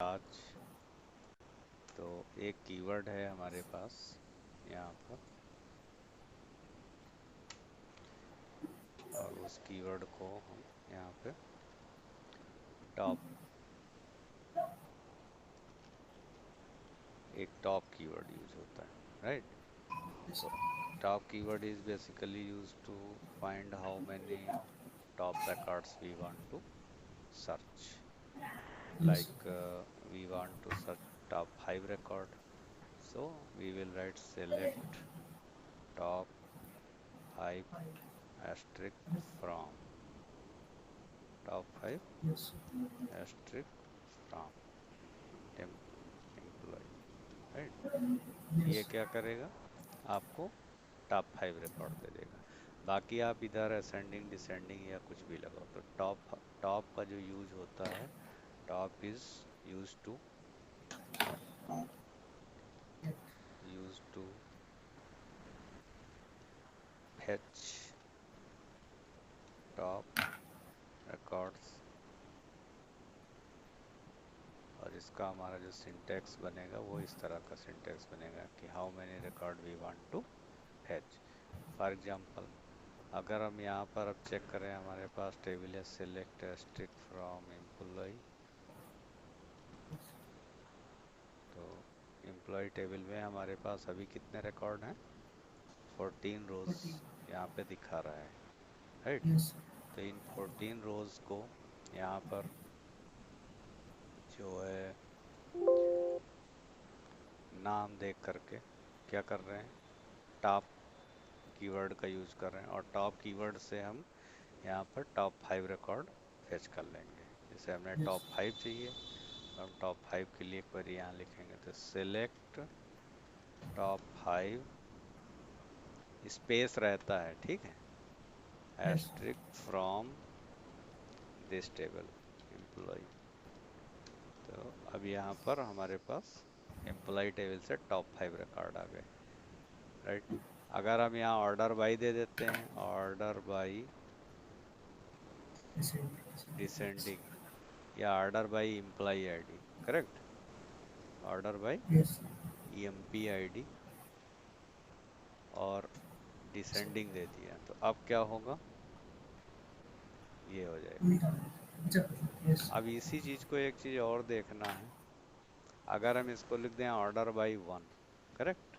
आज तो एक कीवर्ड है हमारे पास यहाँ पर, और उस कीवर्ड को हम यहाँ पे टॉप, एक टॉप कीवर्ड यूज होता है, राइट। Yes, तो top keyword is basically use to find how many top records we want to search. yes, Like we want to search top 5 record, so we will write select top 5 asterisk from, top 5 yes, asterisk from employee, right। ये yes, क्या करेगा, आपको top 5 record दे देगा। बाकी आप इधर ascending descending या कुछ भी लगाओ, तो टॉप टॉप का जो यूज होता है, top is use to use to fetch top records. और इसका हमारा जो सिंटेक्स बनेगा वो इस तरह का सिंटेक्स बनेगा कि how many record we want to fetch. For example, अगर हम यहाँ पर अब चेक करें, हमारे पास टेबल है सेलेक्ट स्ट्रिक फ्रॉम एम्प्लॉय। तो एम्प्लॉय टेबल में हमारे पास अभी कितने रिकॉर्ड हैं, 14 रोज 40. यहाँ पे दिखा रहा है, राइट। Yes, तो इन 14 रोज को यहाँ पर जो है नाम देख करके क्या कर रहे हैं, टॉप कीवर्ड का यूज कर रहे हैं, और टॉप कीवर्ड से हम यहाँ पर टॉप 5 रिकॉर्ड फेच कर लेंगे। जैसे हमें yes, टॉप 5 चाहिए, तो हम टॉप 5 के लिए क्वेरी यहाँ लिखेंगे, तो सिलेक्ट टॉप 5, स्पेस रहता है, ठीक है, yes, asterisk from this table employee. तो अब यहाँ पर हमारे पास एम्प्लॉय टेबल से टॉप 5 रिकॉर्ड आ गए, राइट। अगर हम यहाँ ऑर्डर बाई दे देते हैं, ऑर्डर बाई yes, डिसेंडिंग, या order by employee ID, correct, order by yes, EMP ID, और yes, डिसेंडिंग दे दिया, तो अब क्या होगा, ये हो जाएगा। उल्टा अच्छा yes, अब इसी चीज को एक चीज और देखना है, अगर हम इसको लिख दें order by one, correct,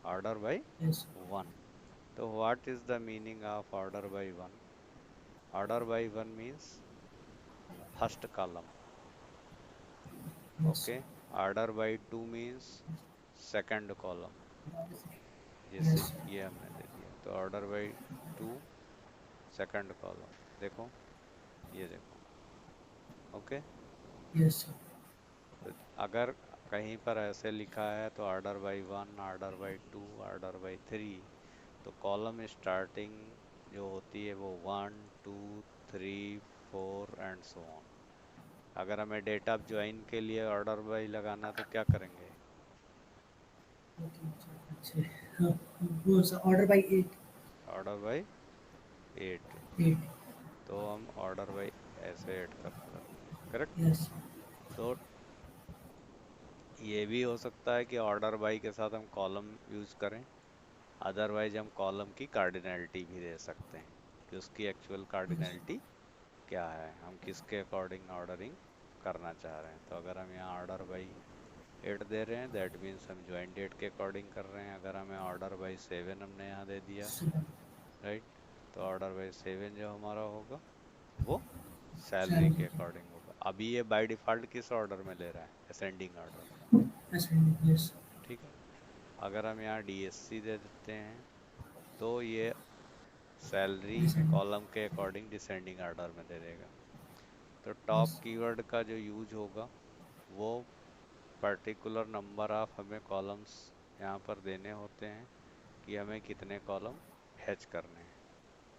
order by yes, one, तो what is the meaning of order by one, order by one means first column, yes, okay. Order by two means second column, जैसे yes, ये हमने दे दिया, तो order by two second column, देखो, ये देखो, ओके। yes, तो अगर कहीं पर ऐसे लिखा है तो order by one, order by to, order by three, तो कॉलम स्टार्टिंग जो होती है वो one two three four and so on. अगर हमें डेटा ऑफ ज्वाइन के लिए ऑर्डर बाई लगाना है तो क्या करेंगे, अच्छा हाँ, वो order by order by eight, 8. तो हम ऑर्डर बाई ऐसे ऐड कर सकते हैं, करेक्ट। yes, तो ये भी हो सकता है कि ऑर्डर बाई के साथ हम कॉलम यूज करें, अदरवाइज हम कॉलम की कार्डिनैलिटी भी दे सकते हैं कि उसकी एक्चुअल yes, कार्डिनैलिटी क्या है, हम किसके अकॉर्डिंग ऑर्डरिंग करना चाह रहे हैं। तो अगर हम यहाँ ऑर्डर बाई 8 दे रहे हैं, दैट मीन्स हम ज्वाइन डेट के अकॉर्डिंग कर रहे हैं। अगर हमें ऑर्डर बाई 7 हमने यहाँ दे दिया, 7. राइट, तो ऑर्डर बाई 7 जो हमारा होगा वो सैलरी के Salary. अकॉर्डिंग होगा। अभी ये बाय डिफॉल्ट किस ऑर्डर में ले रहा है, असेंडिंग ऑर्डर में, Yes, ठीक है। अगर हम यहाँ डीएससी दे देते हैं, तो ये सैलरी descending. कॉलम के अकॉर्डिंग डिसेंडिंग ऑर्डर में दे देगा। तो टॉप Yes, कीवर्ड का जो यूज होगा वो पर्टिकुलर नंबर ऑफ हमें कॉलम्स यहाँ पर देने होते हैं कि हमें कितने कॉलम फैच करने हैं,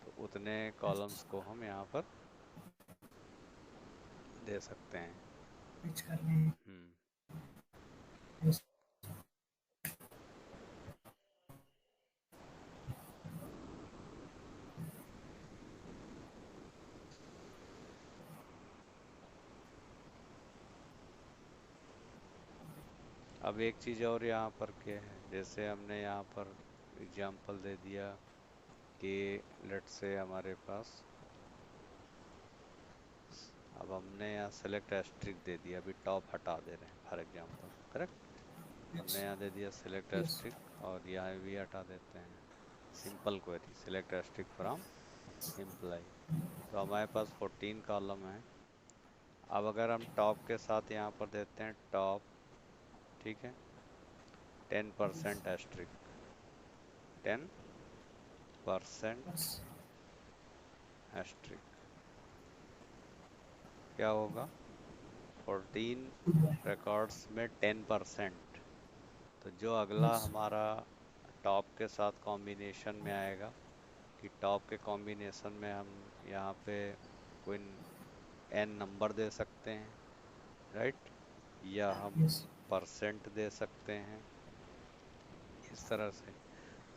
तो उतने कॉलम्स yes, को हम यहाँ पर दे सकते हैं। which करने हम्म। yes, अब एक चीज़ और यहाँ पर क्या है, जैसे हमने यहाँ पर एग्जांपल दे दिया कि लेट से हमारे पास, अब हमने यहाँ सेलेक्ट एस्ट्रिक दे दिया, अभी टॉप हटा दे रहे हैं फॉर एग्जांपल, करेक्ट। हमने Yes. यहाँ दे दिया सेलेक्ट Yes. एस्ट्रिक और यहाँ भी हटा देते हैं। Simple query select asterisk from employee. तो हमारे पास 14 कॉलम है। अब अगर हम टॉप के साथ यहाँ पर देते हैं टॉप, ठीक है, 10% एस्ट्रिक, 10% Yes. एस्ट्रिक, क्या होगा, 14 Goodbye. रिकॉर्ड्स में 10%। तो जो अगला Yes. हमारा टॉप के साथ कॉम्बिनेशन में आएगा, कि टॉप के कॉम्बिनेशन में हम यहाँ पे कोई एन नंबर दे सकते हैं, राइट, या हम Yes. परसेंट दे सकते हैं, इस तरह से।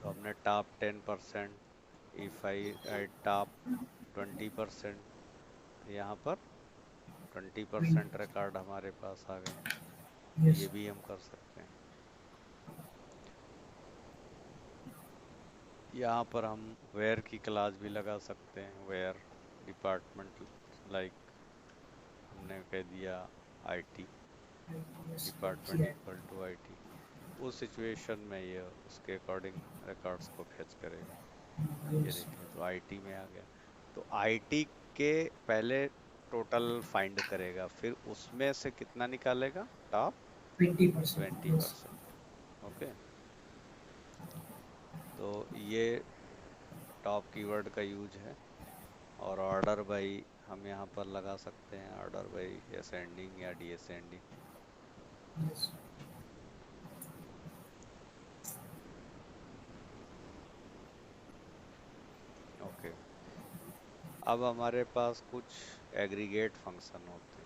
तो हमने टॉप 10%, इफ आई टॉप 20%, यहाँ पर 20% 20%. रिकॉर्ड हमारे पास आ गए। ये Yes. भी हम कर सकते हैं। यहाँ पर हम वेयर की क्लास भी लगा सकते हैं, वेयर डिपार्टमेंट, लाइक हमने कह दिया IT, Yes. Department CI. Equal to IT. उस सिचुएशन में ये उसके अकॉर्डिंग रिकॉर्ड्स को फेच करेगा। ये Yes. देखिए, तो आईटी में आ गया। तो आईटी के पहले टोटल फाइंड करेगा, फिर उसमें से कितना निकालेगा, top 20%. Twenty Yes. Percent okay. तो ये टॉप कीवर्ड का यूज है। और ऑर्डर बाई हम यहाँ पर लगा सकते हैं, ऑर्डर बाई असेंडिंग या डिसेंडिंग। Yes. ओके। अब हमारे पास कुछ एग्रीगेट फंक्शन होते हैं।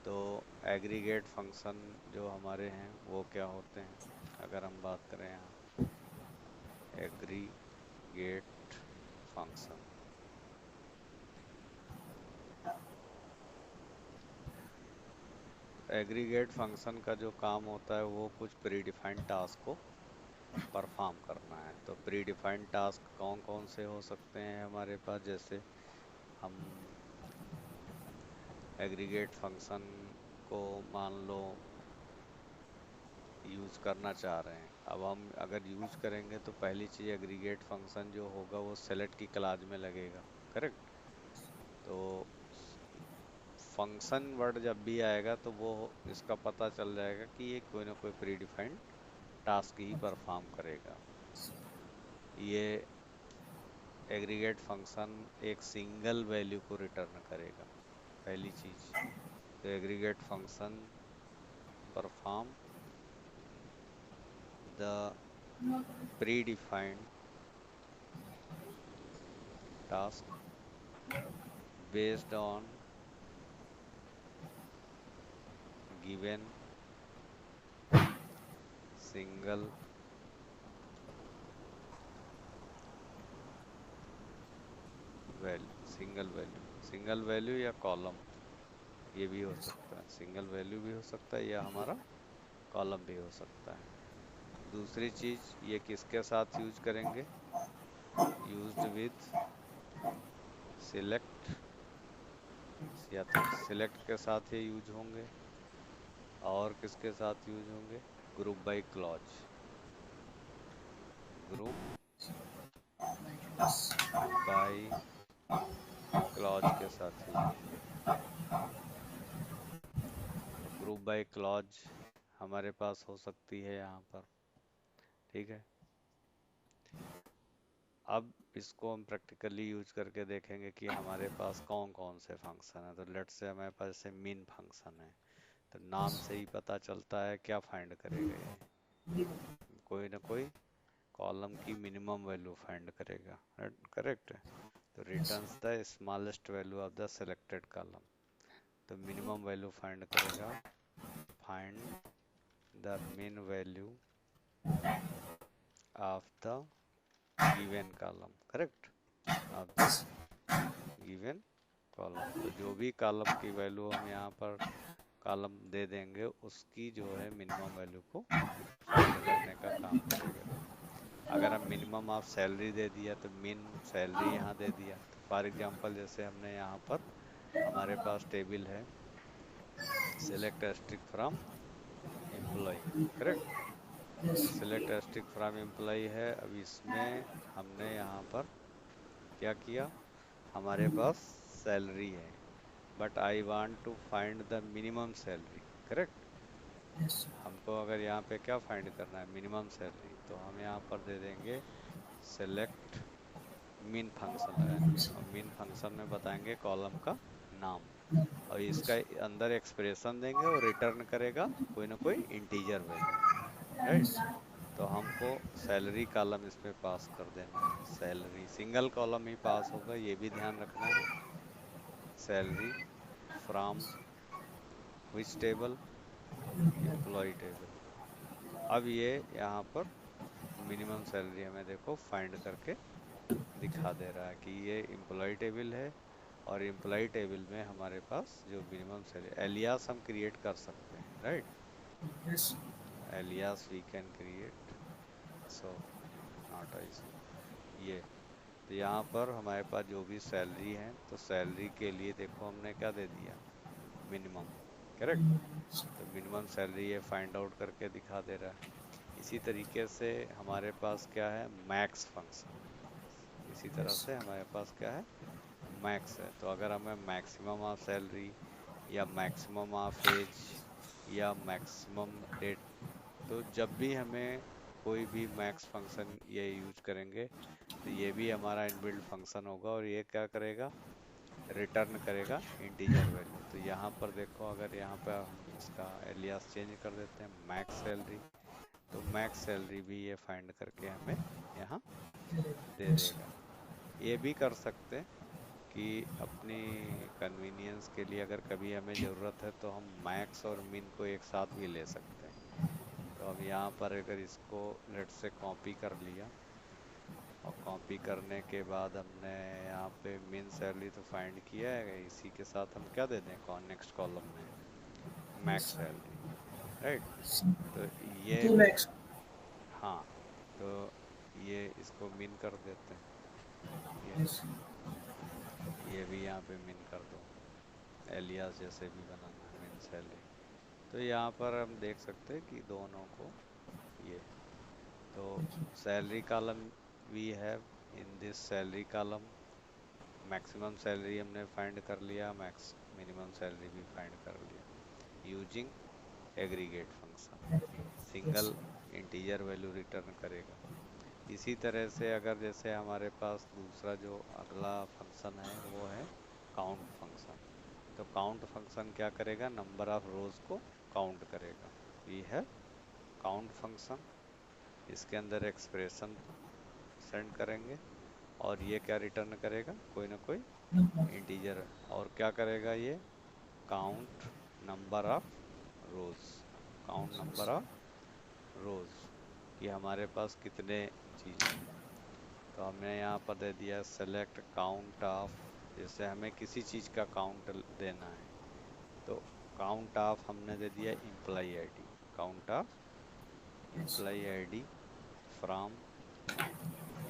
तो एग्रीगेट फंक्शन जो हमारे हैं वो क्या होते हैं, अगर हम बात करें यहाँ एग्रीगेट फंक्शन, एग्रीगेट फंक्शन का जो काम होता है वो कुछ प्री डिफाइंड टास्क को परफॉर्म करना है। तो प्री डिफाइंड टास्क कौन कौन से हो सकते हैं हमारे पास, जैसे हम एग्रीगेट फंक्शन को मान लो यूज करना चाह रहे हैं। अब हम अगर यूज करेंगे तो पहली चीज एग्रीगेट फंक्शन जो होगा वो सेलेक्ट की क्लास में लगेगा, करेक्ट। तो फंक्शन वर्ड जब भी आएगा तो वो इसका पता चल जाएगा कि ये कोई ना कोई प्री डिफाइंड टास्क ही परफॉर्म करेगा। ये एग्रीगेट फंक्शन एक सिंगल वैल्यू को रिटर्न करेगा, पहली चीज। तो aggregate function perform the pre defined task based on given single value, single value या कॉलम, ये भी हो Yes. सकता है, सिंगल वैल्यू भी हो सकता है या हमारा कॉलम भी हो सकता है। दूसरी चीज ये किसके साथ यूज करेंगे, यूज्ड विद सिलेक्ट, या तो सिलेक्ट के साथ ये यूज होंगे, और किसके साथ यूज होंगे, group by clause, group Yes. By clause के साथ यूज होंगे। तो ग्रुप बाय क्लॉज हमारे पास हो सकती है यहाँ पर, ठीक है। अब इसको हम प्रैक्टिकली यूज करके देखेंगे कि हमारे पास कौन कौन से फंक्शन है। तो लेट्स से हमारे पास जैसे मीन फंक्शन है, तो नाम Yes. से ही पता चलता है क्या फाइंड करेगा ये, कोई ना कोई कॉलम की मिनिमम वैल्यू फाइंड करेगा, करेक्ट है। तो Yes. Returns the smallest value of the selected column. तो मिनिमम वैल्यू फाइंड करेगा, फाइंड द मिन value of the given column, correct, of the given column. तो जो भी कॉलम की वैल्यू हम यहाँ पर कॉलम दे देंगे उसकी जो है मिनिमम वैल्यू को फाइंड करने का काम करेगा। अगर हम मिनिमम ऑफ सैलरी दे दिया तो मिन सैलरी यहाँ दे दिया। तो फॉर एग्जांपल जैसे हमने यहाँ पर हमारे पास टेबल है select asterisk from employee, correct. तो Yes. Select asterisk from employee है। अब इसमें हमने यहाँ पर क्या किया, हमारे पास सैलरी है but I want to find the minimum salary, correct. Yes. हमको अगर यहाँ पे क्या फाइंड करना है, मिनिमम सैलरी, तो हम यहाँ पर दे देंगे सेलेक्ट मिन फंक्शन लगाएंगे Yes. और मिन फंक्शन में बताएंगे कॉलम का नाम No. और इसका Yes. अंदर एक्सप्रेशन देंगे और रिटर्न करेगा कोई ना कोई इंटीजर वैल्यू, राइट। Yes. तो हमको सैलरी कॉलम इसमें पास कर देना है, सैलरी सिंगल कॉलम ही पास होगा, ये भी ध्यान रखना है। Salary from which table, employee table. अब ये यहाँ पर मिनिमम सैलरी हमें देखो फाइंड करके दिखा दे रहा है कि ये एम्प्लॉय टेबल है और एम्प्लॉय टेबल में हमारे पास जो मिनिमम सैलरी, एलियास हम क्रिएट कर सकते हैं, right. Yes. Alias we can create, so not issue. ये तो यहाँ पर हमारे पास जो भी सैलरी है तो सैलरी के लिए देखो हमने क्या दे दिया, मिनिमम, करेक्ट। Yes. तो मिनिमम सैलरी ये फाइंड आउट करके दिखा दे रहा है। इसी तरीके से हमारे पास क्या है, मैक्स फंक्शन। इसी तरह Yes. से हमारे पास क्या है, मैक्स है। तो अगर हमें मैक्सिमम ऑफ सैलरी या मैक्सिमम ऑफ एज या मैक्सिमम डेट, तो जब भी हमें कोई भी मैक्स फंक्शन ये यूज करेंगे तो ये भी हमारा इनबिल्ट फंक्शन होगा और ये क्या करेगा, रिटर्न करेगा इंटीजर वैल्यू। तो यहाँ पर देखो, अगर यहाँ पर हम इसका एलियास चेंज कर देते हैं मैक्स सैलरी, तो मैक्स सैलरी भी ये फाइंड करके हमें यहाँ दे Yes. देगा। ये भी कर सकते हैं कि अपनी कन्वीनियंस के लिए अगर कभी हमें ज़रूरत है तो हम मैक्स और मिन को एक साथ भी ले सकते हैं। तो अब यहाँ पर अगर इसको लेट से कॉपी कर लिया और कॉपी करने के बाद हमने यहाँ पे मिन सैलरी तो फाइंड किया है, इसी के साथ हम क्या दे दें कौन नेक्स्ट कॉलम में, Yes. Max salary, right. Yes. तो ये Two max. हाँ, तो ये इसको मिन कर देते हैं, ये Yes. ये भी यहाँ पे मिन कर दो, एलियास जैसे भी बनाना है मिन सैलरी। तो यहाँ पर हम देख सकते हैं कि दोनों को ये, तो salary column we have, in this salary column maximum salary हमने फाइंड कर लिया, मैक्स मिनिमम सैलरी भी फाइंड कर लिया using aggregate function, Yes. Single integer value return करेगा। इसी तरह से अगर जैसे हमारे पास दूसरा जो अगला फंक्शन है वो है काउंट फंक्शन। तो काउंट फंक्शन क्या करेगा, नंबर ऑफ रोज को काउंट करेगा। वी हैव काउंट फंक्शन, इसके अंदर एक्सप्रेशन सेंड करेंगे और ये क्या रिटर्न करेगा, कोई ना कोई इंटीजर। और क्या करेगा ये, count number of rose, count number of रोज कि हमारे पास कितने चीज़ें हैं। तो हमने यहाँ पर दे दिया सेलेक्ट काउंट ऑफ, जैसे हमें किसी चीज़ का काउंट देना है तो काउंट ऑफ हमने दे दिया employee ID, count of Yes. Employee ID from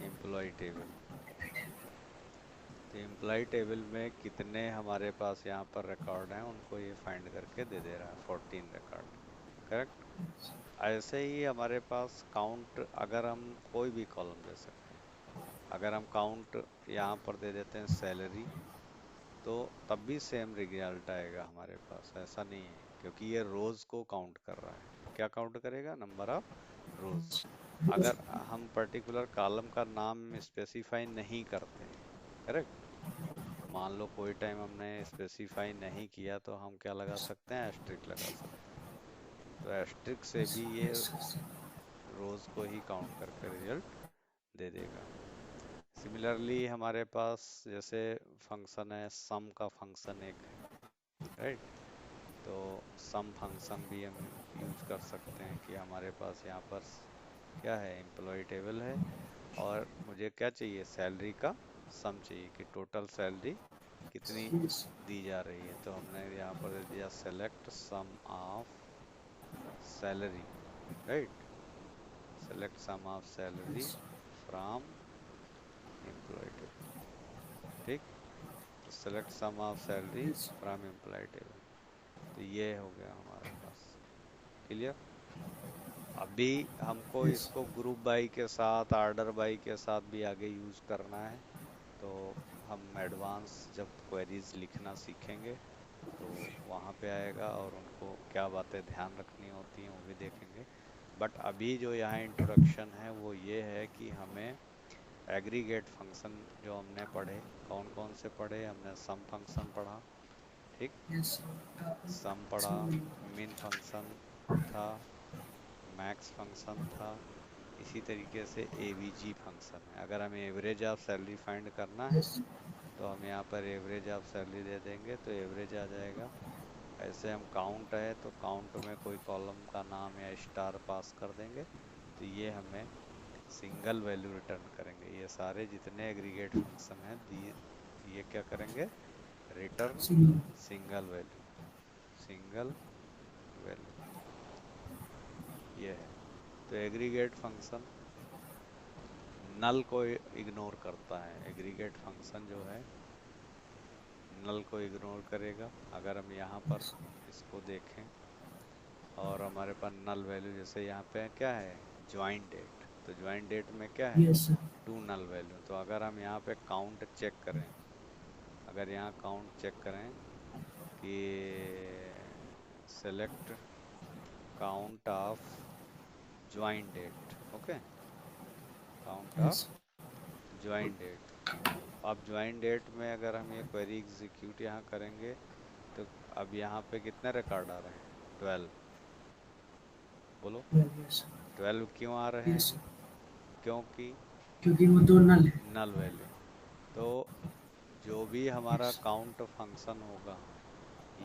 employee table. तो एम्प्लॉय टेबल में कितने हमारे पास यहाँ पर रिकॉर्ड हैं उनको ये फाइंड करके दे दे रहा है, 14 रिकॉर्ड, करेक्ट। ऐसे ही हमारे पास काउंट, अगर हम कोई भी कॉलम दे सकते हैं, अगर हम काउंट यहाँ पर दे देते हैं सैलरी तो तब भी सेम रिजल्ट आएगा हमारे पास, ऐसा नहीं है, क्योंकि ये रोज को काउंट कर रहा है। क्या काउंट करेगा, नंबर ऑफ रोज। Yes. अगर हम पर्टिकुलर कॉलम का नाम स्पेसिफाई नहीं करते हैं, करेक्ट, मान लो कोई टाइम हमने स्पेसिफाई नहीं किया तो हम क्या लगा सकते हैं, एस्ट्रिक लगा सकते हैं। तो एस्ट्रिक से Yes. भी ये Yes. Yes. रोज को ही काउंट करके रिजल्ट दे देगा। सिमिलरली हमारे पास जैसे फंक्शन है सम का फंक्शन एक है, राइट। तो सम फंक्शन भी हम यूज कर सकते हैं कि हमारे पास यहाँ पर क्या है, एम्प्लॉय टेबल है और मुझे क्या चाहिए, सैलरी का सम चाहिए कि टोटल सैलरी कितनी yes, दी जा रही है। तो हमने यहाँ पर दे दिया select sum of salary, right, select sum of salary yes, from employee table. ठीक, तो select sum of salary yes, from employee table. तो ये हो गया हमारे पास, क्लियर। अभी हमको yes, इसको ग्रुप बाई के साथ, ऑर्डर बाई के साथ भी आगे यूज करना है। तो हम एडवांस जब क्वेरीज लिखना सीखेंगे तो वहाँ पे आएगा, और उनको क्या बातें ध्यान रखनी होती हैं वो भी देखेंगे। बट अभी जो यहाँ इंट्रोडक्शन है वो ये है कि हमें एग्रीगेट फंक्शन जो हमने पढ़े, कौन कौन से पढ़े हमने, सम फंक्शन पढ़ा, ठीक, yes, सम पढ़ा, so, मिन फंक्शन था, मैक्स फंक्शन था, इसी तरीके से एवीजी फंक्शन है। अगर हमें एवरेज ऑफ सैलरी फाइंड करना है yes, तो हम यहाँ पर एवरेज ऑफ सैलरी दे देंगे तो एवरेज आ जाएगा। ऐसे हम काउंट है तो काउंट में कोई कॉलम का नाम या स्टार पास कर देंगे, तो ये हमें सिंगल वैल्यू रिटर्न करेंगे। ये सारे जितने एग्रीगेट फंक्शन हैं ये क्या करेंगे, return single, single value, single value, ये है। तो एग्रीगेट फंक्शन नल को इग्नोर करता है, एग्रीगेट फंक्शन जो है नल को इग्नोर करेगा। अगर हम यहाँ पर yes, इसको देखें और हमारे पास नल वैल्यू, जैसे यहाँ पे क्या है, ज्वाइन डेट, तो ज्वाइन डेट में क्या है, yes, sir, two null value. तो अगर हम यहाँ पे काउंट चेक करें, अगर यहाँ काउंट चेक करें कि select count of join date, okay, count of yes, join date. अब ज्वाइन डेट में अगर हम ये क्वेरी एग्जीक्यूट यहाँ करेंगे तो अब यहाँ पे कितने रिकॉर्ड आ रहे हैं, 12। बोलो, well, yes, 12 क्यों आ रहे yes, हैं, क्योंकि क्योंकि वो दो नल है, नल वैल्यू। तो जो भी हमारा yes, काउंट फंक्शन होगा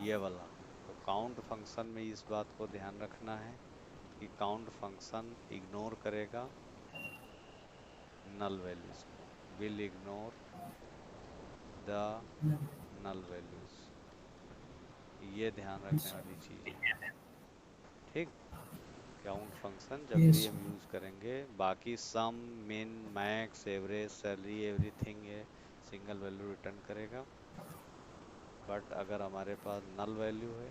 ये वाला, तो काउंट फंक्शन में इस बात को ध्यान रखना है कि काउंट फंक्शन इग्नोर करेगा नल वैल्यूज को, will ignore the null, null values. ये ध्यान रखने yes, वाली चीज़ है, ठीक। काउंट फंक्शन जब भी yes, हम यूज़ करेंगे, बाकी सम, मिन, मैक्स, एवरेज, सैलरी, एवरीथिंग ये सिंगल वैल्यू रिटर्न करेगा। बट अगर हमारे पास नल वैल्यू है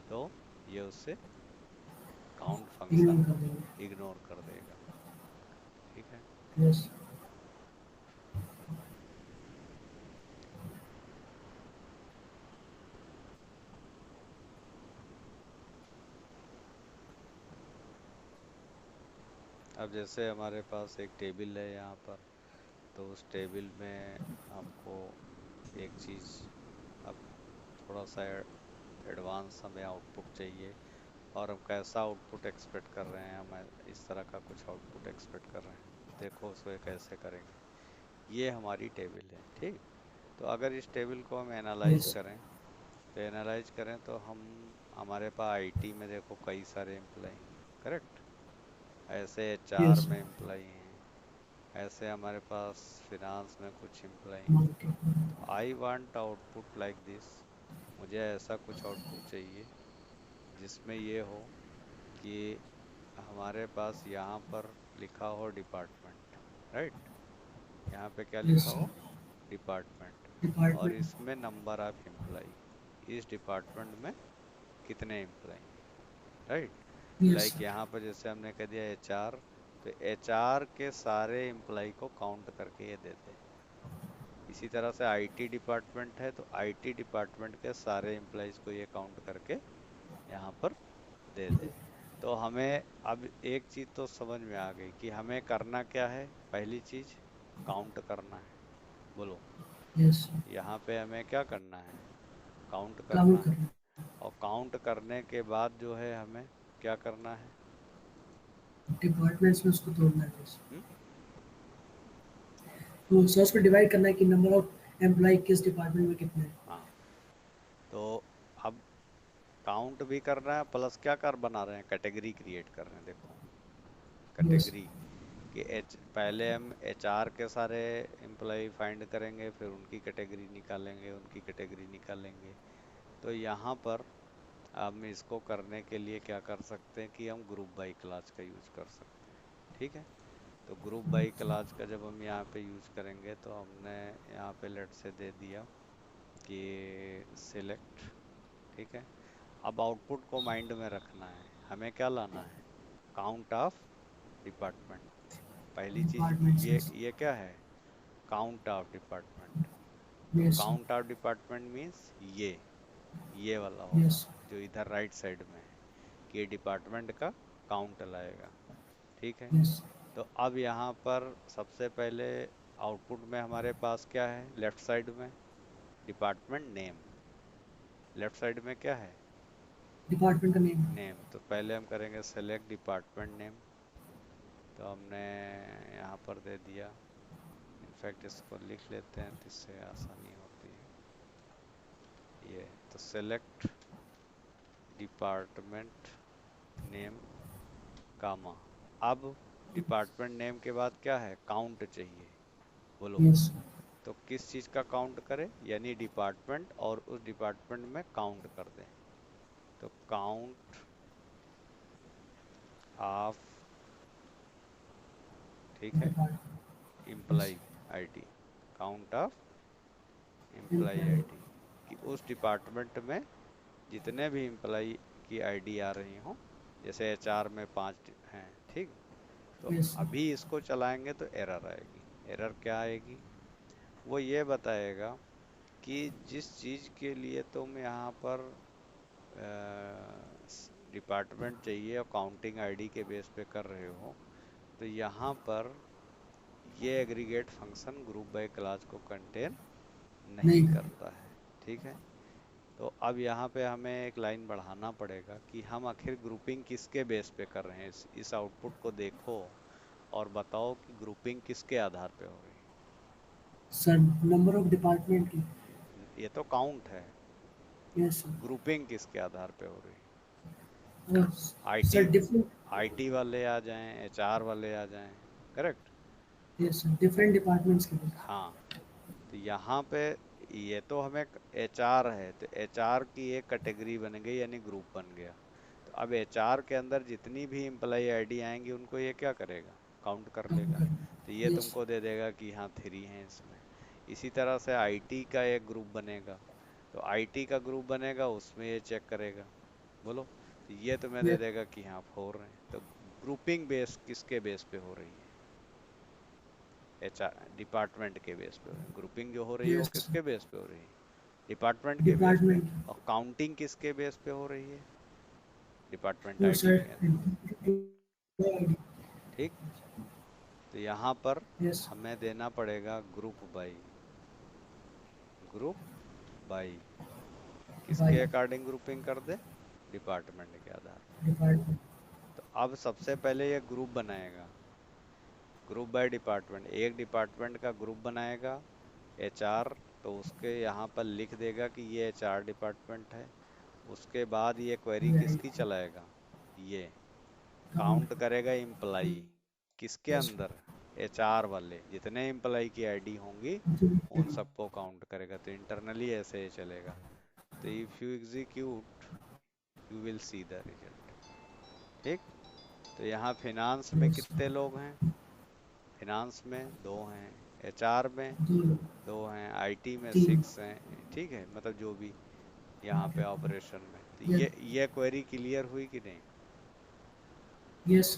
तो ये उससे काउंट इग्नोर फंक्शन कर देंगे, इग्नोर कर देगा, ठीक है। yes, अब जैसे हमारे पास एक टेबल है यहाँ पर, तो उस टेबल में हमको एक चीज़, अब थोड़ा सा एडवांस हमें आउटपुट चाहिए, और हम कैसा आउटपुट एक्सपेक्ट कर रहे हैं, हम इस तरह का कुछ आउटपुट एक्सपेक्ट कर रहे हैं। देखो उसको कैसे करेंगे, ये हमारी टेबल है, ठीक। तो अगर इस टेबल को हम एनालाइज yes, करें, तो एनालाइज करें तो हम, हमारे पास आईटी में देखो कई सारे एम्प्लॉई हैं, करेक्ट, ऐसे एचआर yes, में एम्प्लॉई हैं, ऐसे हमारे पास फिनांस में कुछ एम्प्लॉई हैं। market, तो I want output like this, मुझे ऐसा कुछ आउटपुट चाहिए जिसमें ये हो कि हमारे पास यहाँ पर लिखा हो डिपार्टमेंट, राइट, यहाँ पे क्या लिखा yes, हो, डिपार्टमेंट, और department, इसमें नंबर ऑफ एम्प्लॉई, इस डिपार्टमेंट में कितने एम्प्लॉई हैं, राइट। yes, लाइक यहाँ पर जैसे हमने कह दिया एचआर, तो एचआर के सारे एम्प्लॉई को काउंट करके ये दे दे। इसी तरह से आईटी डिपार्टमेंट है तो आईटी डिपार्टमेंट के सारे एम्प्लॉयज को ये काउंट करके यहाँ पर दे दे। तो हमें अब एक चीज तो समझ में आ गई कि हमें करना क्या है, पहली चीज काउंट करना है। बोलो, yes, यहाँ पे हमें क्या करना है, काउंट करना काउंट है। करना, और काउंट करने के बाद जो है हमें क्या करना है, डिपार्टमेंट्स में उसको तोड़ना है बस। हुँ? तो सर्च पे डिवाइड करना है कि नंबर ऑफ एम्प्लॉय किस डिपार्टमेंट में कितने हैं, हाँ, तो अब काउंट भी करना है प्लस क्या कर बना रहे हैं, कैटेगरी क्रिएट कर रहे हैं। देखो yes, कैटेगरी, कि पहले हम एचआर के सारे एम्प्लॉय फाइंड करेंगे, फिर उनकी कैटेगरी निकालेंगे, उनकी कैटेगरी निकालेंगे। तो यहाँ पर हम इसको करने के लिए क्या कर सकते हैं कि हम ग्रुप बाई क्लास का यूज कर सकते हैं। ठीक है। तो ग्रुप बाई क्लास का जब हम यहाँ पे यूज करेंगे तो हमने यहाँ पे लेट से दे दिया कि सिलेक्ट। ठीक है। अब आउटपुट को माइंड में रखना है, हमें क्या लाना है, काउंट ऑफ डिपार्टमेंट। पहली चीज डिपार्टमेंट्स, ये क्या है, काउंट ऑफ डिपार्टमेंट। तो yes count of department means ये वाला होगा यस जो इधर राइट साइड में है, कि ये डिपार्टमेंट का काउंट लाएगा। ठीक है। यस तो अब यहाँ पर सबसे पहले आउटपुट में हमारे पास क्या है, लेफ्ट साइड में डिपार्टमेंट नेम। लेफ्ट साइड में क्या है, डिपार्टमेंट का नेम, नेम। तो पहले हम करेंगे सेलेक्ट डिपार्टमेंट नेम। तो हमने यहाँ पर दे दिया, इनफैक्ट इसको लिख लेते हैं तो इससे आसानी होती है। ये तो सेलेक्ट डिपार्टमेंट नेम कामा। अब डिपार्टमेंट नेम के बाद क्या है, काउंट चाहिए। बोलो, यस तो किस चीज का काउंट करें, यानी डिपार्टमेंट, और उस डिपार्टमेंट में काउंट कर दें। तो काउंट ऑफ, ठीक है, department, yes employee ID, count of employee employee, ID, कि उस डिपार्टमेंट में जितने भी एम्प्लॉय की आईडी आ रही हों, जैसे एचआर में 5 हैं, ठीक। तो यस अभी इसको चलाएंगे तो एरर आएगी। एरर क्या आएगी, वो ये बताएगा कि जिस चीज के लिए तुम यहाँ पर डिपार्टमेंट चाहिए और काउंटिंग आईडी के बेस पे कर रहे हो, तो यहाँ पर ये aggregate function group by class को कंटेन नहीं नहीं कर, करता है। ठीक है। तो अब यहाँ पे हमें एक लाइन बढ़ाना पड़ेगा कि हम आखिर ग्रुपिंग किसके बेस पे कर रहे हैं। इस आउटपुट को देखो और बताओ कि ग्रुपिंग किसके आधार पे हो रही सर नंबर ऑफ डिपार्टमेंट की, है। ये तो काउंट है, यस ग्रुपिंग किसके आधार पे हो रही है। Sir, IT, sir different, IT वाले आ जाएं, एचआर वाले आ जाएं, correct. Yes sir different departments के लिए, हाँ। तो यहाँ पे ये तो हमें एचआर है, तो एचआर की एक कैटेगरी बन गई, यानी ग्रुप बन गया। तो अब एचआर के अंदर जितनी भी एम्प्लॉय आईडी आएंगी उनको ये क्या करेगा, काउंट कर काउंट लेगा। तो ये कर, यस तुमको दे देगा कि हाँ 3 हैं इसमें। इसी तरह से आईटी का एक ग्रुप बनेगा, तो आईटी का ग्रुप बनेगा, उसमें ये चेक करेगा। बोलो, तो ये तुम्हें दे यस देगा कि हाँ 4 हैं। तो ग्रुपिंग बेस किसके बेस पे हो रही है, एचआर डिपार्टमेंट के बेस पे। ग्रुपिंग जो हो रही है वो यस किसके बेस पे हो रही है, डिपार्टमेंट के बेस पे। डिपार्टमेंट, और काउंटिंग किसके बेस पे हो रही है, डिपार्टमेंट वो आईडी सर के। ठीक। तो यहाँ पर यस हमें देना पड़ेगा group by, group by, by किसके अकॉर्डिंग ग्रुपिंग कर दे, डिपार्टमेंट के आधार पे। डिपार्टमेंट, तो अब सबसे पहले ये ग्रुप बनाएगा, ग्रुप बाय डिपार्टमेंट, एक डिपार्टमेंट का ग्रुप बनाएगा एचआर। तो उसके यहाँ पर लिख देगा कि ये एचआर डिपार्टमेंट है। उसके बाद ये क्वेरी किसकी चलाएगा, ये काउंट काउंट, करेगा एम्प्लाई, किसके यस अंदर, एचआर वाले जितने एम्प्लाई की आईडी होंगी उन सबको काउंट करेगा। तो इंटरनली ऐसे ही चलेगा। तो if you execute you will see the result. ठीक। तो यहाँ फिनांस में यस कितने लोग हैं, फिनांस में 2 हैं, एचआर में दो 2 हैं, आईटी में तीन, 6 हैं। ठीक है, मतलब जो भी यहाँ पे ऑपरेशन में। तो यस ये क्वेरी क्लियर हुई कि नहीं, यस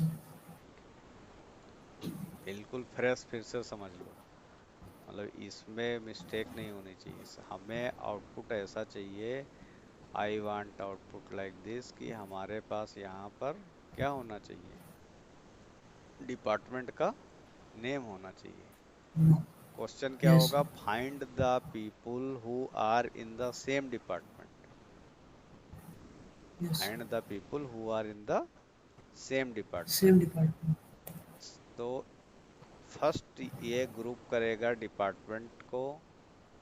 बिल्कुल फ्रेश फिर से समझ लो। मतलब इसमें मिस्टेक नहीं होनी चाहिए। हमें आउटपुट ऐसा चाहिए, I want output like this, कि हमारे पास यहाँ पर क्या होना चाहिए, डिपार्टमेंट का नेम होना चाहिए। नो, क्वेश्चन क्या यस होगा, find the people who are in the same department, yes find the people who are in the same same department. Department, तो फर्स्ट ये ग्रुप करेगा डिपार्टमेंट को,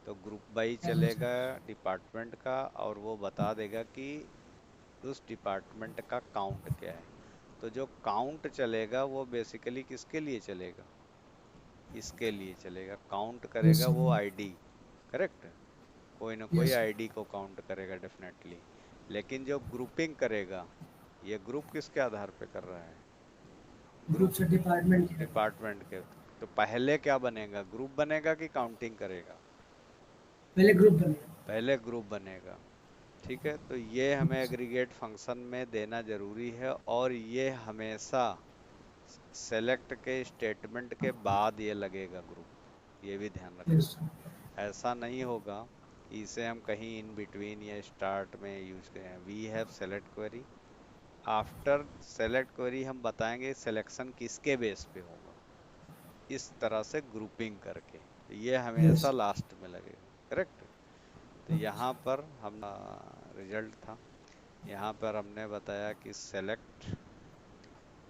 तो ग्रुप बाई चलेगा डिपार्टमेंट का, और वो बता देगा कि उस डिपार्टमेंट का काउंट क्या है। तो जो काउंट चलेगा वो बेसिकली किसके लिए चलेगा, इसके लिए चलेगा, काउंट करेगा yes, वो आईडी। करेक्ट, कोई ना कोई yes, आईडी को काउंट करेगा डेफिनेटली। लेकिन जो ग्रुपिंग करेगा, ये ग्रुप किसके आधार पे कर रहा है, ग्रुप ग्रुप से डिपार्टमेंट की तरफ। डिपार्टमेंट के। तो पहले क्या बनेगा, ग्रुप बनेगा कि काउंटिंग करेगा, पहले ग्रुप बनेगा। पहले ग्रुप बनेगा। ठीक है, तो ये हमें एग्रीगेट फंक्शन में देना जरूरी है, और ये हमेशा सेलेक्ट के स्टेटमेंट के बाद ये लगेगा ग्रुप, ये भी ध्यान रखना। यस, ऐसा नहीं होगा कि इसे हम कहीं इन बिटवीन या स्टार्ट में यूज करें। We have select query, after select query हम बताएंगे सिलेक्शन किसके बेस पे होगा, इस तरह से ग्रुपिंग करके, तो ये यस, हमेशा लास्ट में लगेगा। करेक्ट। तो यहाँ पर हम रिजल्ट था, यहाँ पर हमने बताया कि सेलेक्ट,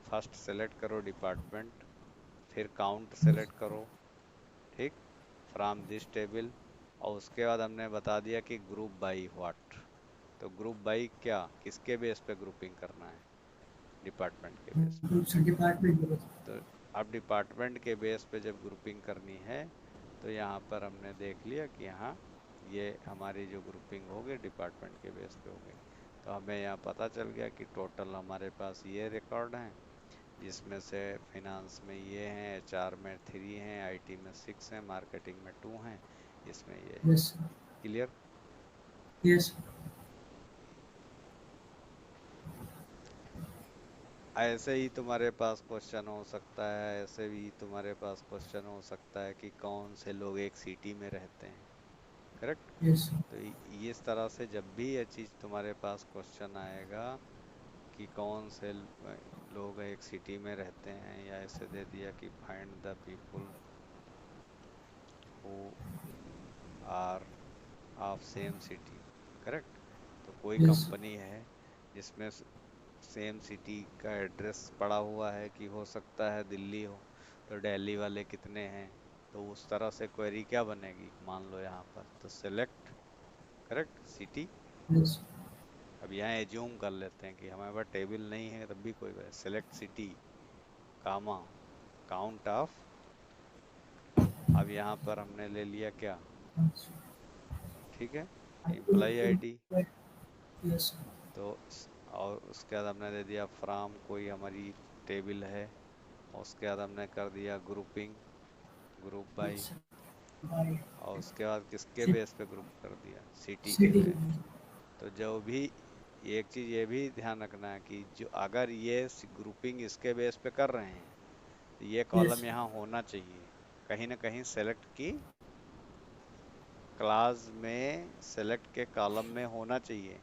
फर्स्ट सेलेक्ट करो डिपार्टमेंट, फिर काउंट यस, सेलेक्ट करो, ठीक, फ्रॉम दिस टेबल, और उसके बाद हमने बता दिया कि ग्रुप बाई व्हाट। तो ग्रुप बाई क्या, किसके बेस पे ग्रुपिंग करना है, डिपार्टमेंट के बेस पे। ग्रुप से डिपार्टमेंट में बता। तो अब डिपार्टमेंट के बेस पे जब ग्रुपिंग करनी है, तो यहाँ पर हमने देख लिया कि हाँ, ये हमारी जो ग्रुपिंग होगी डिपार्टमेंट के बेस पे होगी। तो हमें यहाँ पता चल गया कि टोटल हमारे पास ये रिकॉर्ड हैं, जिसमें से फिनांस में ये हैं, एचआर में 3 हैं, आईटी में 6 हैं, मार्केटिंग में 2 हैं, इसमें ये है। Yes, clear. यस, ऐसे ही तुम्हारे पास क्वेश्चन हो सकता है, ऐसे भी तुम्हारे पास क्वेश्चन हो सकता है कि कौन से लोग एक सिटी में रहते हैं। करेक्ट। यस, तो इस तरह से जब भी ये चीज़ तुम्हारे पास क्वेश्चन आएगा कि कौन से लोग एक सिटी में रहते हैं, या ऐसे दे दिया कि find the people who are of same city. Correct. तो कोई यस, कंपनी है जिसमें सेम सिटी का एड्रेस पड़ा हुआ है, कि हो सकता है दिल्ली हो, तो दिल्ली वाले कितने हैं, तो उस तरह से क्वेरी क्या बनेगी, मान लो यहाँ पर तो सेलेक्ट, करेक्ट, सिटी। यस, अब यहाँ एज्यूम कर लेते हैं कि हमारे पास टेबल नहीं है, तब भी कोई बात, select city, comma, count of. अब यहाँ पर हमने ले लिया क्या, ठीक है, एम्प्लॉय आईडी। यस, तो और उसके बाद हमने दे दिया फ्राम, कोई हमारी टेबल है, और उसके बाद हमने कर दिया grouping, group by, yes, by और उसके बाद किसके बेस पे ग्रुप कर दिया, सिटी के सिटी। बेस। तो जो भी, एक चीज ये भी ध्यान रखना है कि जो अगर ये ग्रुपिंग इसके बेस पे कर रहे हैं, तो ये यस, कॉलम यहाँ होना चाहिए, कहीं ना कहीं सेलेक्ट की क्लास में, सेलेक्ट के कॉलम में होना चाहिए।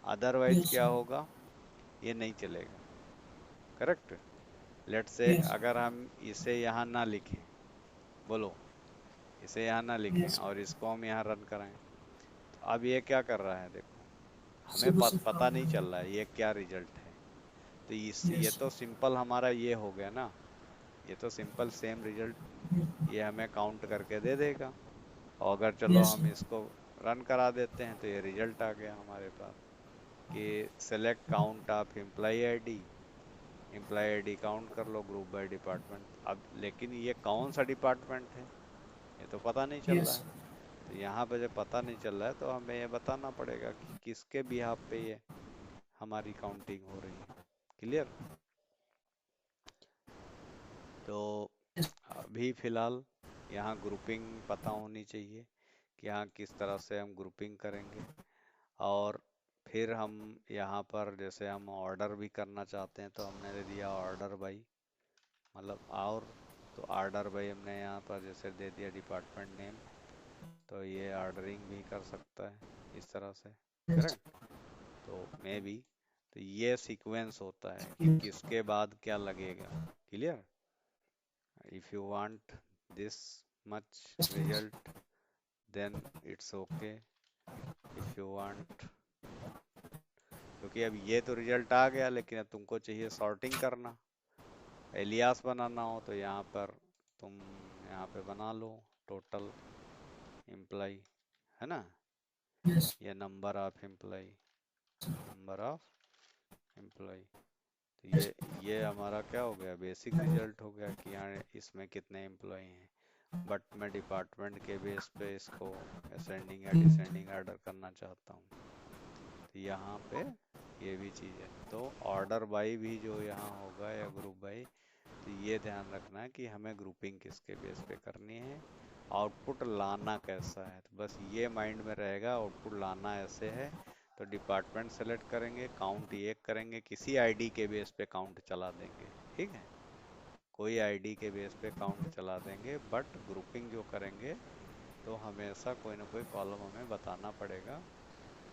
अदरवाइज यस, क्या होगा, ये नहीं चलेगा। करेक्ट। लेट से यस, अगर हम इसे यहाँ ना लिखें, बोलो, इसे यहाँ ना लिखें यस, और इसको हम यहाँ रन कराएं, तो अब ये क्या कर रहा है देखो, हमें सिर्फ सिर्फ पता काम नहीं कर चल रहा रहा है ये क्या रिजल्ट है। तो ये यस, तो सिंपल हमारा ये हो गया ना, ये तो सिंपल सेम रिजल्ट ये हमें काउंट करके दे देगा। और अगर चलो यस, हम इसको रन करा देते हैं, तो ये रिजल्ट आ गया हमारे पास कि select count of employee ID count कर लो, ग्रुप बाय डिपार्टमेंट। अब लेकिन ये कौन सा डिपार्टमेंट है, ये तो पता नहीं चल रहा यस, है। तो यहाँ पे जब पता नहीं चल रहा है, तो हमें ये बताना पड़ेगा कि किसके बिहाफ पे ये हमारी काउंटिंग हो रही है। क्लियर। तो अभी फिलहाल यहाँ ग्रुपिंग पता होनी चाहिए कि यहाँ किस तरह से हम ग्रुपिंग करेंगे। और फिर हम यहाँ पर जैसे हम ऑर्डर भी करना चाहते हैं, तो हमने दे दिया ऑर्डर बाई, मतलब और, तो ऑर्डर बाई हमने यहाँ पर जैसे दे दिया डिपार्टमेंट नेम, तो ये ऑर्डरिंग भी कर सकता है इस तरह से। Yes, correct. तो मे बी, तो ये सीक्वेंस होता है कि किसके बाद क्या लगेगा। Clear. If you want this much result, then it's okay. If you want, क्योंकि अब ये तो रिजल्ट आ गया, लेकिन अब तुमको चाहिए सॉर्टिंग करना, एलियास बनाना हो, तो यहाँ पर तुम यहाँ पे बना लो टोटल एम्प्लॉय, है ना, यस, या number of employee, number of employee. तो ये हमारा क्या हो गया, बेसिक रिजल्ट हो गया कि यहाँ इसमें कितने एम्प्लॉय हैं। बट मैं डिपार्टमेंट के बेस पे इसको असेंडिंग या डिसेंडिंग ऑर्डर करना चाहता हूँ, तो यहाँ पे ये भी चीज़ है। तो ऑर्डर बाई भी जो यहाँ होगा या ग्रुप बाई, तो ये ध्यान रखना है कि हमें ग्रुपिंग किसके बेस पे करनी है, आउटपुट लाना कैसा है। तो बस ये माइंड में रहेगा, आउटपुट लाना ऐसे है। तो डिपार्टमेंट सेलेक्ट करेंगे, काउंट एक करेंगे, किसी आईडी के बेस पे काउंट चला देंगे, ठीक है, कोई आईडी के बेस पे काउंट चला देंगे। बट ग्रुपिंग जो करेंगे तो हमेशा कोई ना कोई कॉलम हमें बताना पड़ेगा,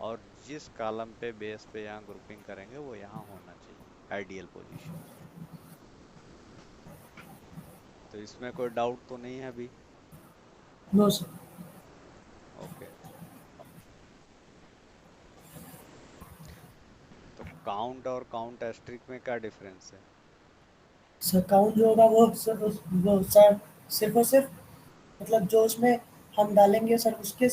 और जिस कॉलम पे बेस पे यहाँ ग्रुपिंग करेंगे वो यहाँ होना चाहिए आइडियल पोजीशन पे। तो इसमें कोई डाउट तो नहीं है अभी? No sir. ओके। तो काउंट और काउंट एस्ट्रिक में क्या डिफरेंस है? सर काउंट जो होगा वो सर वो सर सिर्फ और सिर्फ मतलब जो उसमें हम डालेंगे सर उसके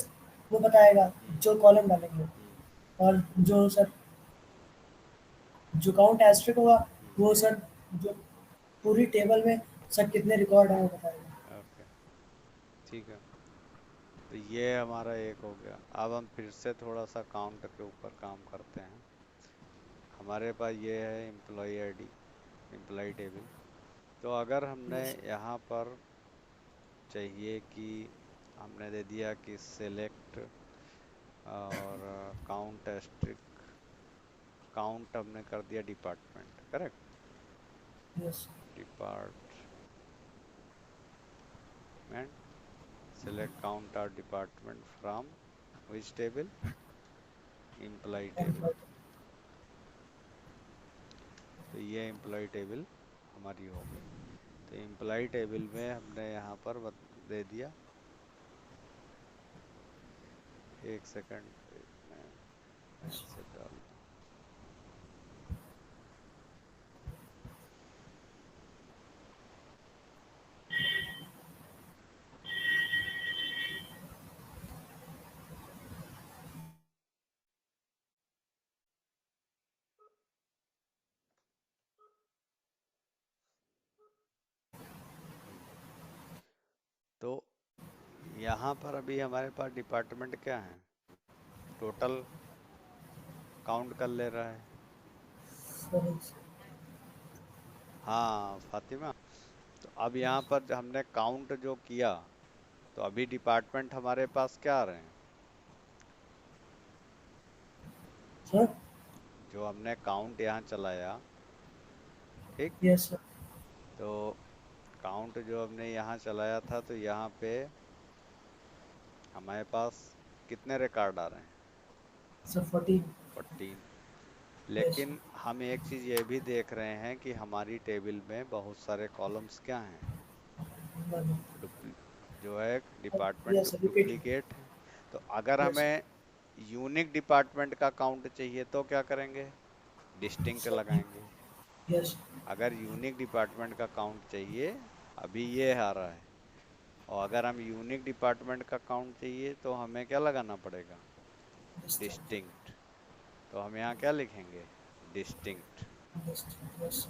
वो बताएगा हम्म। जो कॉलम डालेंगे। हम्म। और जो सर जो काउंट एस्ट्रिक होगा हम्म। वो सर जो पूरी टेबल में सर कितने रिकॉर्ड हैं वो बताएगा। ओके, ठीक है। तो ये हमारा एक हो गया। अब हम फिर से थोड़ा सा काउंट के ऊपर काम करते हैं। हमारे पास ये है एम्प्लॉय आईडी, एम्प्लॉय टेबल। तो अगर हमने यस यहाँ पर चाहिए कि हमने दे दिया कि सेलेक्ट और काउंट एस्ट्रिक, काउंट हमने कर दिया department, correct, yes department, select count our department from which table, employee table। Employee तो ये एम्प्लॉय टेबल हमारी हो गई। तो एम्प्लॉय टेबल में हमने यहाँ पर दे दिया, एक सेकंड मैं मैसेज डालता हूँ। हम्म, तो यहाँ पर अभी हमारे पास डिपार्टमेंट क्या है, टोटल काउंट कर ले रहा है। सर हाँ फातिमा, तो अब यहाँ पर हमने काउंट जो किया, तो अभी डिपार्टमेंट हमारे पास क्या आ रहे हैं, सर जो हमने काउंट यहाँ चलाया, ठीक। यस सर तो काउंट जो हमने यहाँ चलाया था, तो यहाँ पे हमारे पास कितने रिकॉर्ड आ रहे हैं, सर 14 14। यस लेकिन हम एक चीज़ ये भी देख रहे हैं कि हमारी टेबल में बहुत सारे कॉलम्स क्या हैं, डुप्ली जो है department yes sir repeat duplicate है। तो अगर यस हमें यूनिक डिपार्टमेंट का काउंट चाहिए तो क्या करेंगे, डिस्टिंक्ट सर लगाएंगे। यस अगर यूनिक डिपार्टमेंट का काउंट चाहिए, अभी ये आ रहा है, और अगर हम यूनिक डिपार्टमेंट का काउंट चाहिए तो हमें क्या लगाना पड़ेगा, डिस्टिंक्ट। तो हम यहाँ क्या लिखेंगे, डिस्टिंक्ट। यस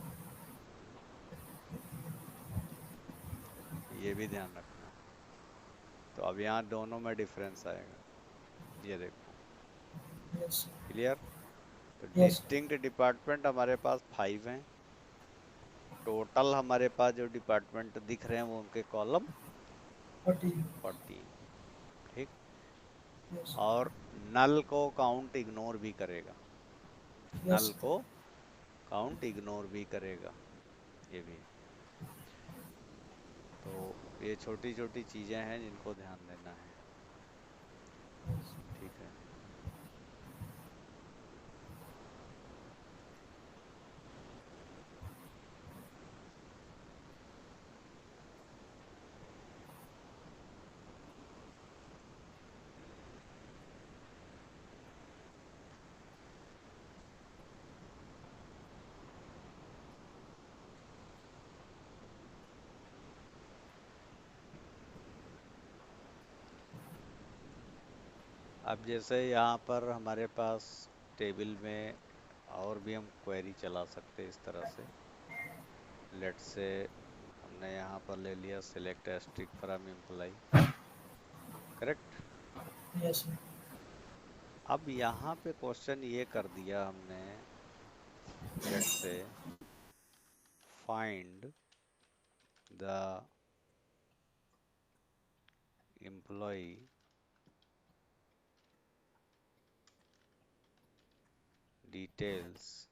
ये भी ध्यान रखना। तो अब यहाँ दोनों में डिफरेंस आएगा, ये देखो, यस क्लियर। तो यस डिस्टिंक्ट डिपार्टमेंट हमारे पास 5 हैं, टोटल हमारे पास जो डिपार्टमेंट दिख रहे हैं वो उनके कॉलम 14 14, ठीक। यस और नल को काउंट इग्नोर भी करेगा, यस नल को काउंट इग्नोर भी करेगा, ये भी है। तो ये छोटी छोटी चीजें हैं जिनको ध्यान देना है, ठीक है। अब जैसे यहाँ पर हमारे पास टेबल में और भी हम क्वेरी चला सकते हैं इस तरह से, लेट्स से हमने यहाँ पर ले लिया select asterisk from employee, correct. Yes sir. अब यहाँ पे क्वेश्चन ये कर दिया हमने, let's say find the employee details,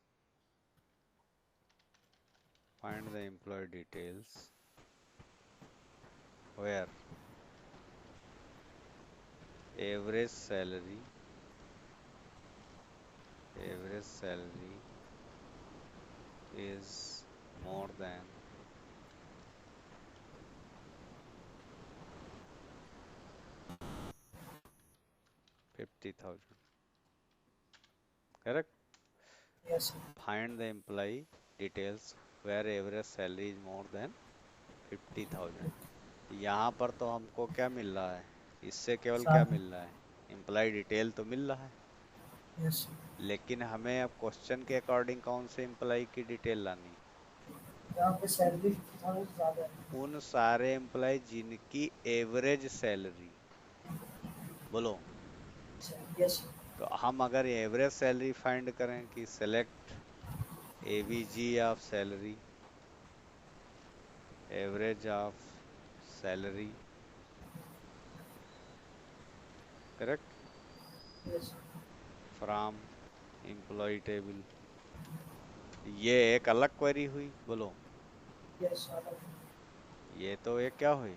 find the employee details where average salary is more than 50,000, correct। Yes sir. Find the employee details where average salary is more than 50,000। यहाँ पर तो हमको क्या मिल रहा है, इससे केवल क्या साथ। मिल रहा है, एम्प्लॉय डिटेल तो मिल रहा है, यस सर। लेकिन हमें अब क्वेश्चन के अकॉर्डिंग कौन से एम्प्लॉय की डिटेल लानी, यहाँ पे सैलरी 50,000 ज़्यादा है। उन सारे एम्प्लॉय जिनकी एवरेज सैलरी, बोलो। Yes sir. तो हम अगर एवरेज सैलरी फाइंड करें कि select AVG of salary, average of salary, correct, yes sir. From employee table, ये एक अलग क्वेरी हुई, बोलो। Yes sir. ये तो एक क्या हुई,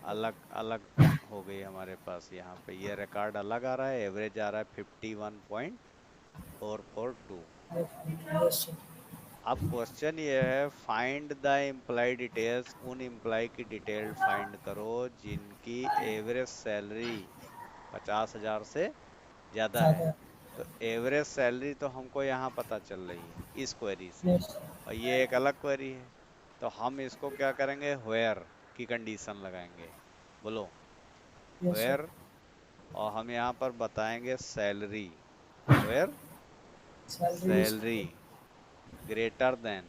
अलग अलग अलग हो गई हमारे पास। यहाँ पे ये रिकॉर्ड अलग आ रहा है, एवरेज आ रहा है 51.442। Yes sir. अब क्वेश्चन ये है, फाइंड द एम्प्लॉय डिटेल्स, उन एम्प्लॉय की डिटेल फाइंड करो जिनकी एवरेज सैलरी 50,000 से ज्यादा है। ज़्यादा है। तो एवरेज सैलरी तो हमको यहाँ पता चल रही है इस क्वेरी से, यस। और ये एक अलग क्वेरी है। तो हम इसको क्या करेंगे, व्हेयर की कंडीशन लगाएंगे, बोलो। Yes sir. व्हेयर, और हम यहाँ पर बताएंगे salary, where salary is salary greater then,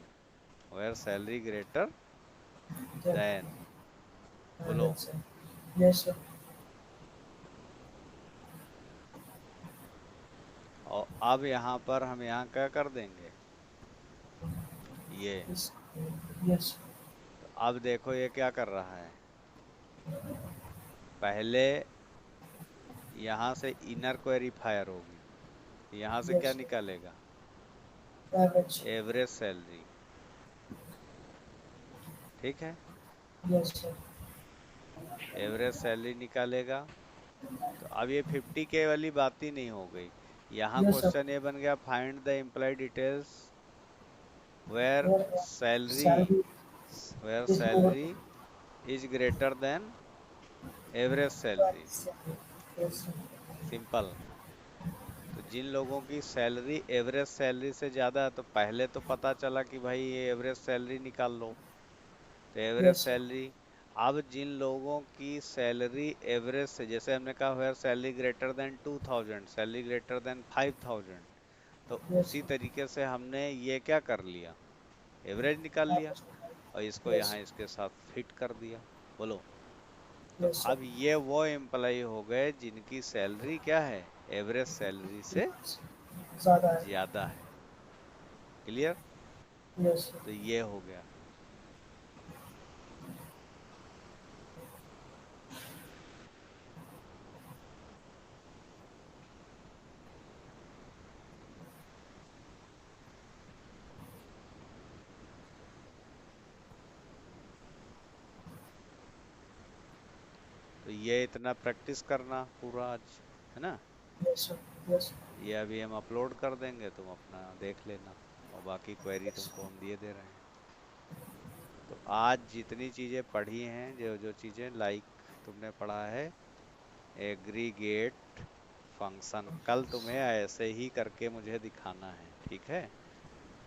where salary greater then, बोलो। 100 सर। Yes sir. और अब यहाँ पर हम यहाँ क्या कर देंगे, ये। यस। यस। तो अब देखो ये क्या कर रहा है, पहले यहाँ से इनर क्वेरी फायर होगी, यहाँ से क्या यस सर। निकालेगा, एवरेज। एवरेज सैलरी, ठीक है। Yes sir. एवरेज सैलरी निकालेगा। तो अब ये 50K वाली बात ही नहीं हो गई, यहाँ यस सर। क्वेश्चन ये बन गया, find the employee details where और salary, salary where is more. Salary is greater than average salary, yes sir. Simple. तो जिन लोगों की सैलरी एवरेज सैलरी से ज़्यादा है, तो पहले तो पता चला कि भाई ये एवरेज सैलरी निकाल लो, तो एवरेज यस सर। सैलरी। अब जिन लोगों की सैलरी एवरेज से, जैसे हमने कहा where salary greater than 2,000, salary greater than 5,000, तो यस उसी तरीके से हमने ये क्या कर लिया, एवरेज निकाल लिया, और इसको यस। यहाँ इसके साथ फिट कर दिया, बोलो। तो यस सर। अब ये वो एम्प्लॉय हो गए जिनकी सैलरी क्या है, एवरेज सैलरी से ज़्यादा है। ज्यादा है, क्लियर। Yes sir. तो ये हो गया। तो ये इतना प्रैक्टिस करना पूरा आज, है ना। Yes sir. यस। ये अभी हम अपलोड कर देंगे, तुम अपना देख लेना, और बाकी क्वेरी तुमको हम दिए दे रहे हैं। तो आज जितनी चीजें पढ़ी हैं, जो जो चीजें लाइक तुमने पढ़ा है एग्रीगेट फंक्शन, कल तुम्हें ऐसे ही करके मुझे दिखाना है, ठीक है।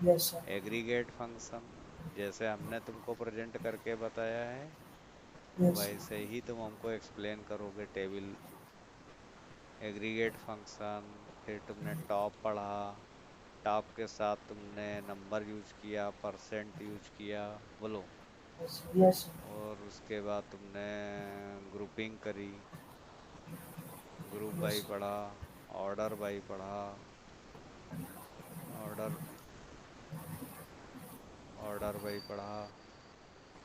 Yes sir. एग्रीगेट फंक्शन जैसे हमने तुमको प्रेजेंट करके बताया है, यस। वैसे ही तुम हमको एक्सप्लेन करोगे टेबल, एग्रीगेट फंक्शन। फिर तुमने टॉप पढ़ा, टॉप के साथ तुमने नंबर यूज किया, परसेंट यूज किया, बोलो। यस। और उसके बाद तुमने ग्रुपिंग करी, ग्रुप यस। बाई पढ़ा, ऑर्डर बाई पढ़ा, ऑर्डर ऑर्डर बाई पढ़ा।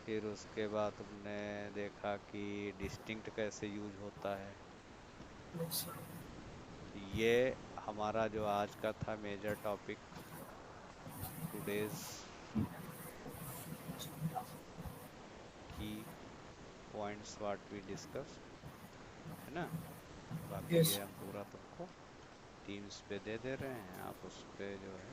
फिर उसके बाद तुमने देखा कि डिस्टिंक्ट कैसे यूज होता है। यस। तो ये हमारा जो आज का था मेजर टॉपिक, टुडेज की पॉइंट्स व्हाट वी डिस्कस्ड, है ना। बाकी यस। ये हम पूरा तुमको टीम्स पे दे रहे हैं, आप उस पे जो है